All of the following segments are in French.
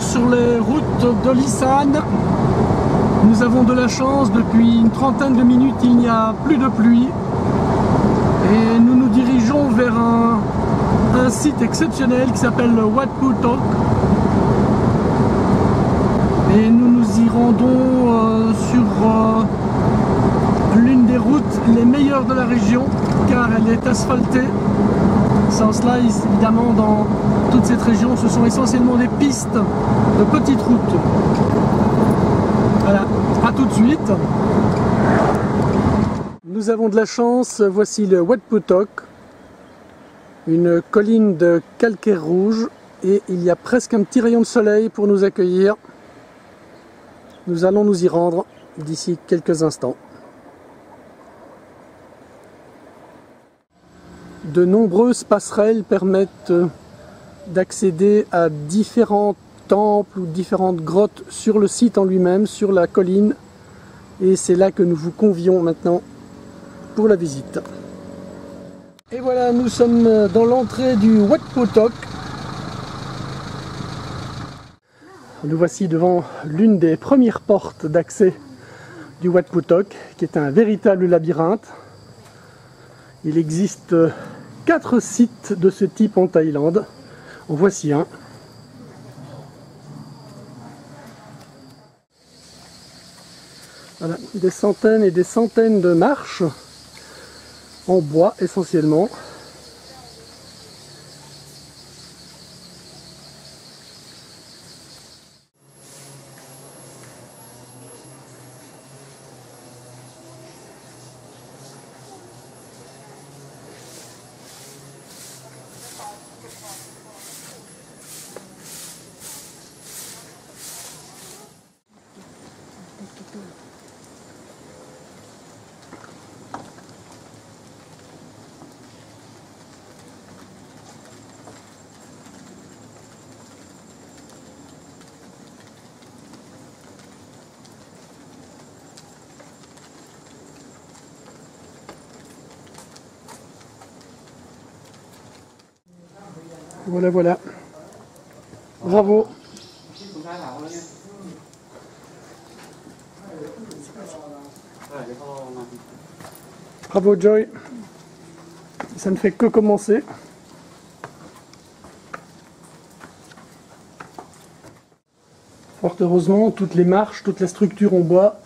sur les routes de l'Issane. Nous avons de la chance, depuis une trentaine de minutes il n'y a plus de pluie. Et nous nous dirigeons vers un site exceptionnel qui s'appelle le Wat Phu Tok. Et nous nous y rendons sur l'une des routes les meilleures de la région, car elle est asphaltée. Sans cela, évidemment, dans toute cette région, ce sont essentiellement des pistes de petites routes. Voilà, à tout de suite. Nous avons de la chance, voici le Wat Phu Tok, une colline de calcaire rouge, et il y a presque un petit rayon de soleil pour nous accueillir. Nous allons nous y rendre d'ici quelques instants. De nombreuses passerelles permettent d'accéder à différents temples ou différentes grottes sur le site en lui-même, sur la colline. Et c'est là que nous vous convions maintenant pour la visite. Et voilà, nous sommes dans l'entrée du Wat Phu Tok. Nous voici devant l'une des premières portes d'accès du Wat Phu Tok, qui est un véritable labyrinthe. Il existe 4 sites de ce type en Thaïlande. En voici un. Voilà, des centaines et des centaines de marches en bois essentiellement. Voilà, voilà. Bravo. Bravo Joy. Ça ne fait que commencer. Fort heureusement, toutes les marches, toute la structure en bois,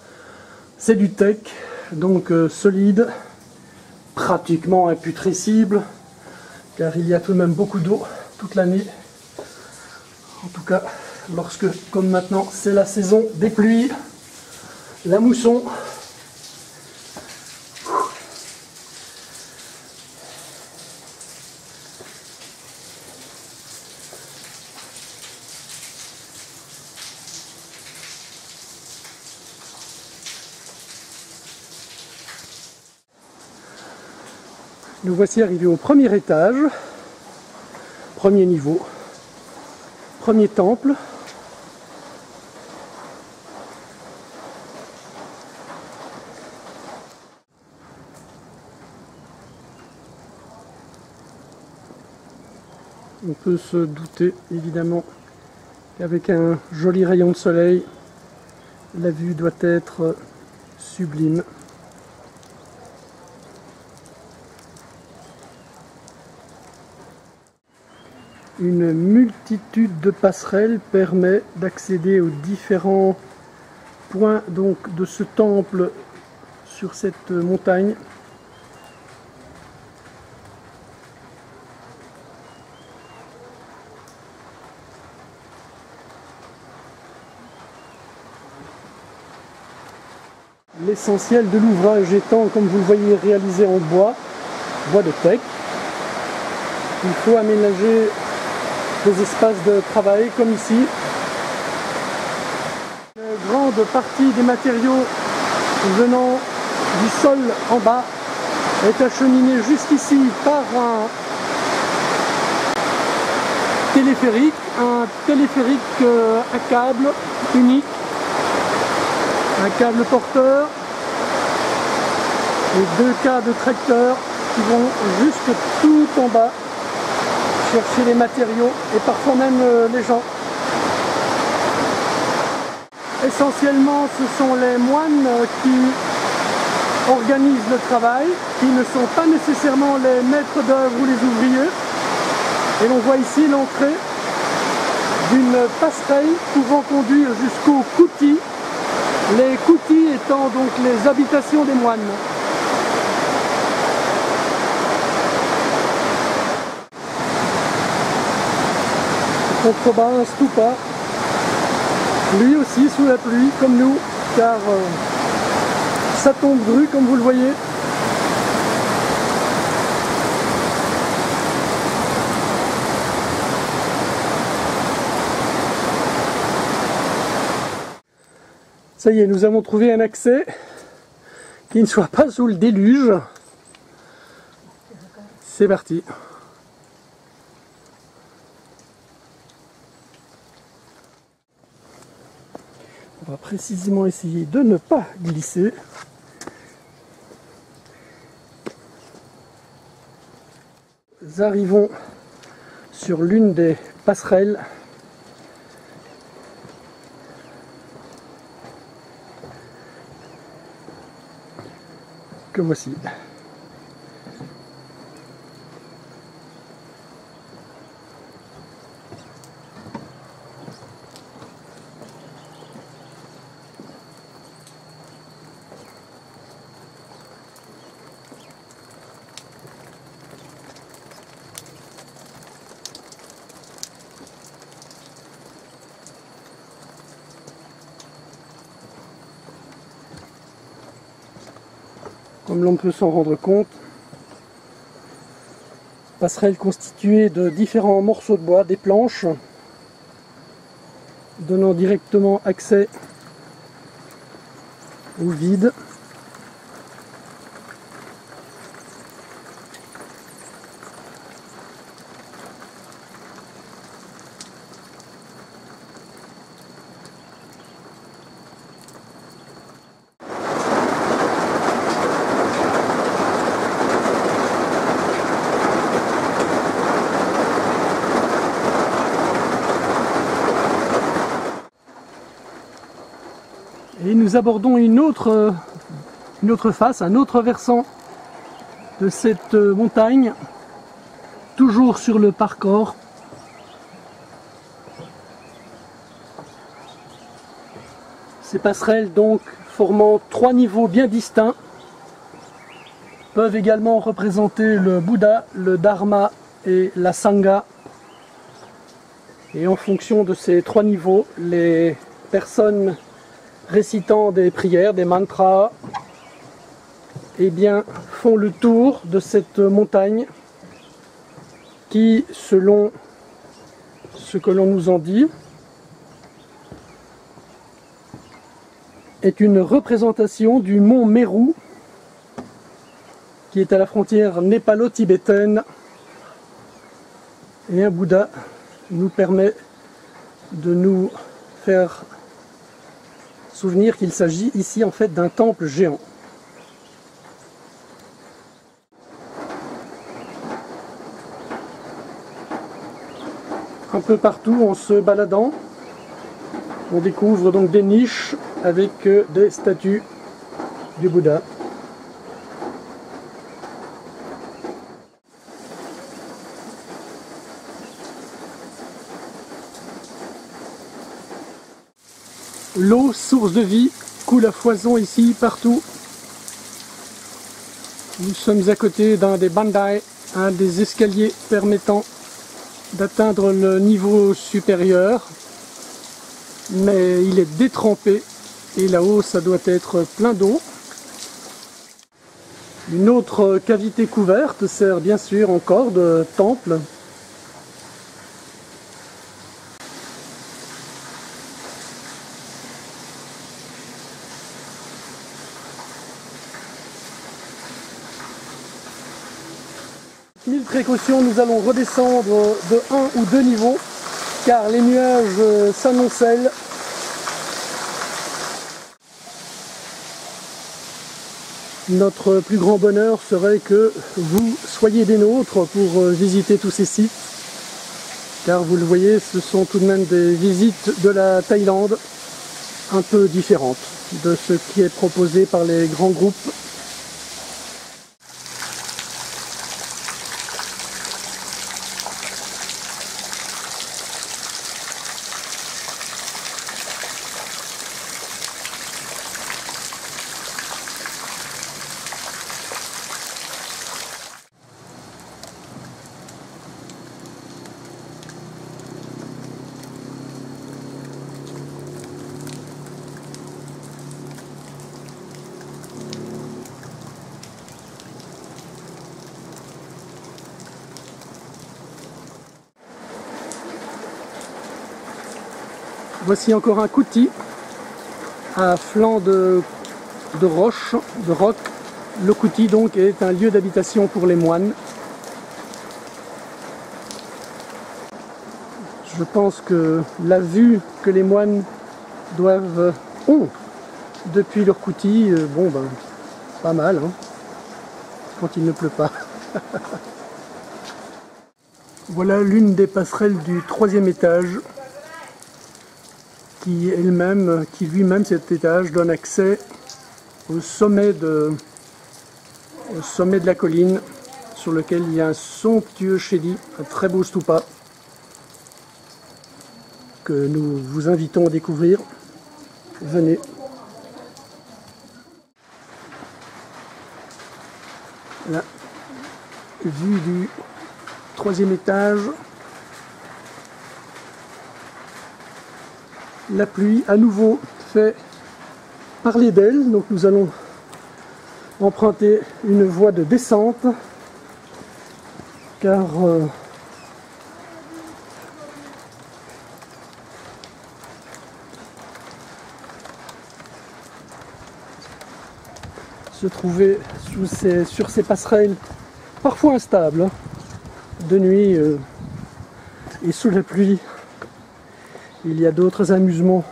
c'est du teak, donc solide, pratiquement imputrescible, car il y a tout de même beaucoup d'eau toute l'année. En tout cas, lorsque, comme maintenant, c'est la saison des pluies, la mousson. Nous voici arrivés au premier étage, premier niveau, premier temple. On peut se douter évidemment qu'avec un joli rayon de soleil, la vue doit être sublime. Une multitude de passerelles permet d'accéder aux différents points donc, de ce temple sur cette montagne. L'essentiel de l'ouvrage étant, comme vous le voyez, réalisé en bois de teak. Il faut aménager des espaces de travail comme ici. Une grande partie des matériaux venant du sol en bas est acheminée jusqu'ici par un téléphérique à câble unique, un câble porteur et 2 câbles tracteurs qui vont jusque tout en bas chercher les matériaux et parfois même les gens. Essentiellement, ce sont les moines qui organisent le travail, qui ne sont pas nécessairement les maîtres d'œuvre ou les ouvriers. Et l'on voit ici l'entrée d'une passerelle pouvant conduire jusqu'aux koutis, les koutis étant donc les habitations des moines. Contrebas, un stupa, lui aussi sous la pluie comme nous, car ça tombe dru comme vous le voyez. Ça y est, nous avons trouvé un accès qui ne soit pas sous le déluge. C'est parti. On va précisément essayer de ne pas glisser. Nous arrivons sur l'une des passerelles que voici. Comme l'on peut s'en rendre compte, passerelle constituée de différents morceaux de bois, des planches, donnant directement accès au vide. Et nous abordons une autre face, un autre versant de cette montagne, toujours sur le parcours. Ces passerelles, donc formant trois niveaux bien distincts, peuvent également représenter le Bouddha, le Dharma et la Sangha. Et en fonction de ces trois niveaux, les personnes récitant des prières, des mantras, eh bien, font le tour de cette montagne qui, selon ce que l'on nous en dit, est une représentation du mont Meru, qui est à la frontière népalo-tibétaine, et un Bouddha nous permet de nous faire souvenir qu'il s'agit ici en fait d'un temple géant. Un peu partout en se baladant, on découvre donc des niches avec des statues du Bouddha. L'eau, source de vie, coule à foison ici, partout. Nous sommes à côté d'un des bandai, un des escaliers permettant d'atteindre le niveau supérieur. Mais il est détrempé et là-haut ça doit être plein d'eau. Une autre cavité couverte sert bien sûr encore de temple. Mille précautions, nous allons redescendre de 1 ou 2 niveaux car les nuages s'amoncellent. Notre plus grand bonheur serait que vous soyez des nôtres pour visiter tous ces sites, car vous le voyez, ce sont tout de même des visites de la Thaïlande un peu différente de ce qui est proposé par les grands groupes. Voici encore un coutil à flanc de roche, de roc. Le coutil donc est un lieu d'habitation pour les moines. Je pense que la vue que les moines ont depuis leur coutil, bon ben, pas mal, hein, quand il ne pleut pas. Voilà l'une des passerelles du 3e étage, qui lui-même, cet étage, donne accès au sommet de la colline, sur lequel il y a un somptueux shédi, un très beau stupa, que nous vous invitons à découvrir. Venez. La vue du 3e étage. La pluie à nouveau fait parler d'elle, donc nous allons emprunter une voie de descente, car se trouver sur ces passerelles parfois instables, hein, de nuit et sous la pluie, il y a d'autres amusements.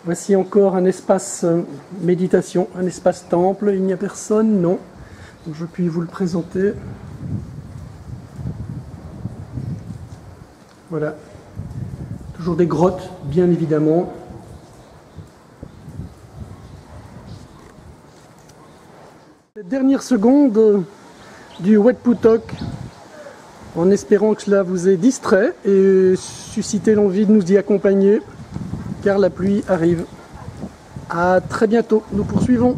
Voici encore un espace méditation, un espace temple. Il n'y a personne, non. Donc je puis vous le présenter. Voilà. Toujours des grottes, bien évidemment. Les dernières secondes du Wat Phu Tok, en espérant que cela vous ait distrait et suscité l'envie de nous y accompagner, car la pluie arrive. À très bientôt, nous poursuivons.